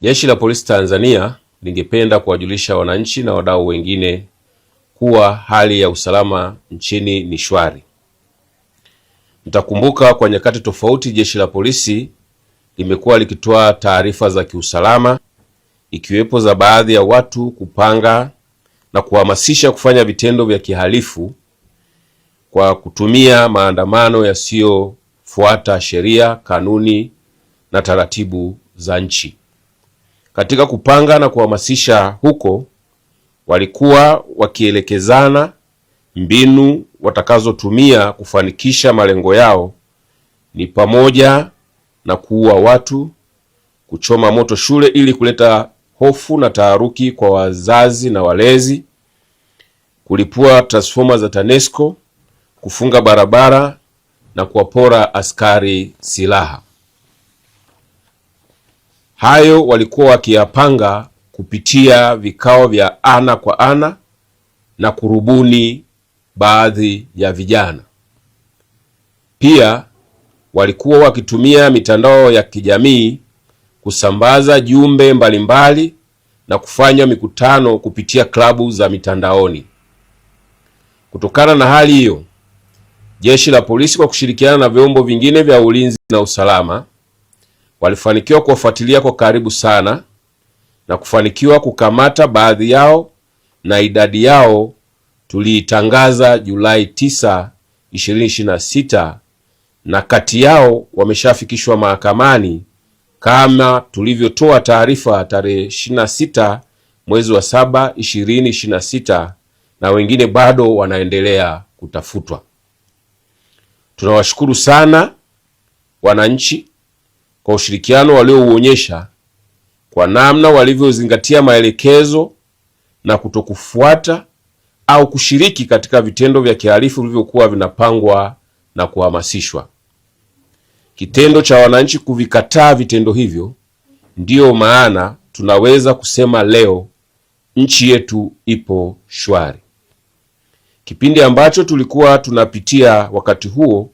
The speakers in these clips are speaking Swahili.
Jeshi la Polisi Tanzania lingependa kuwajulisha wananchi na wadau wengine kuwa hali ya usalama nchini ni shwari. Mtakumbuka kwa nyakati tofauti Jeshi la Polisi limekuwa likitoa taarifa za kiusalama, ikiwepo za baadhi ya watu kupanga na kuhamasisha kufanya vitendo vya kihalifu kwa kutumia maandamano yasiyofuata sheria, kanuni na taratibu za nchi. Katika kupanga na kuhamasisha huko, walikuwa wakielekezana mbinu watakazotumia kufanikisha malengo yao, ni pamoja na kuua watu, kuchoma moto shule ili kuleta hofu na taharuki kwa wazazi na walezi, kulipua transformer za TANESCO, kufunga barabara na kuwapora askari silaha. Hayo walikuwa wakiyapanga kupitia vikao vya ana kwa ana na kurubuni baadhi ya vijana. Pia walikuwa wakitumia mitandao ya kijamii kusambaza jumbe mbalimbali na kufanya mikutano kupitia klabu za mitandaoni. Kutokana na hali hiyo, Jeshi la Polisi kwa kushirikiana na vyombo vingine vya ulinzi na usalama walifanikiwa kuwafuatilia kwa karibu sana na kufanikiwa kukamata baadhi yao, na idadi yao tuliitangaza Julai 9, 2026, na kati yao wameshafikishwa mahakamani kama tulivyotoa taarifa tarehe 26 mwezi wa 7, 2026, na wengine bado wanaendelea kutafutwa. Tunawashukuru sana wananchi kwa ushirikiano waliouonyesha kwa namna walivyozingatia maelekezo na kutokufuata au kushiriki katika vitendo vya kihalifu vilivyokuwa vinapangwa na kuhamasishwa. Kitendo cha wananchi kuvikataa vitendo hivyo, ndiyo maana tunaweza kusema leo nchi yetu ipo shwari. Kipindi ambacho tulikuwa tunapitia wakati huo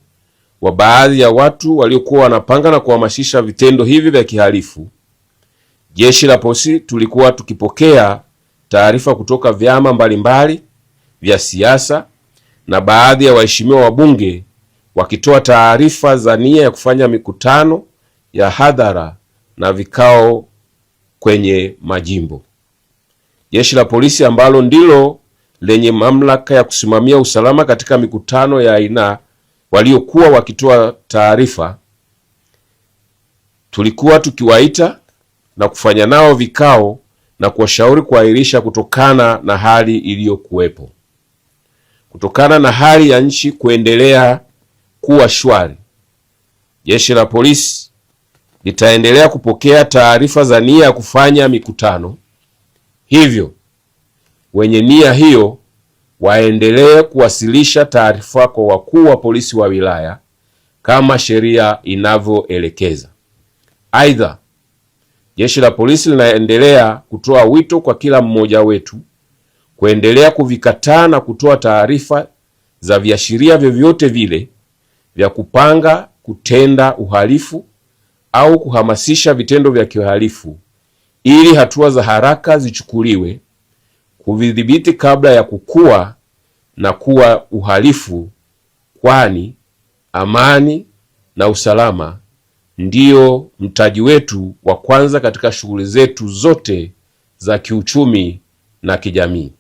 wa baadhi ya watu waliokuwa wanapanga na kuhamasisha vitendo hivi vya kihalifu, Jeshi la Polisi tulikuwa tukipokea taarifa kutoka vyama mbalimbali vya siasa na baadhi ya waheshimiwa wabunge wakitoa taarifa za nia ya kufanya mikutano ya hadhara na vikao kwenye majimbo. Jeshi la Polisi ambalo ndilo lenye mamlaka ya kusimamia usalama katika mikutano ya aina waliokuwa wakitoa taarifa, tulikuwa tukiwaita na kufanya nao vikao na kuwashauri kuahirisha kutokana na hali iliyokuwepo. Kutokana na hali ya nchi kuendelea kuwa shwari, Jeshi la Polisi litaendelea kupokea taarifa za nia ya kufanya mikutano. Hivyo wenye nia hiyo waendelee kuwasilisha taarifa kwa wakuu wa polisi wa wilaya kama sheria inavyoelekeza. Aidha, Jeshi la Polisi linaendelea kutoa wito kwa kila mmoja wetu kuendelea kuvikataa na kutoa taarifa za viashiria vyovyote vile vya kupanga kutenda uhalifu au kuhamasisha vitendo vya kihalifu, ili hatua za haraka zichukuliwe kuvidhibiti kabla ya kukua na kuwa uhalifu, kwani amani na usalama ndio mtaji wetu wa kwanza katika shughuli zetu zote za kiuchumi na kijamii.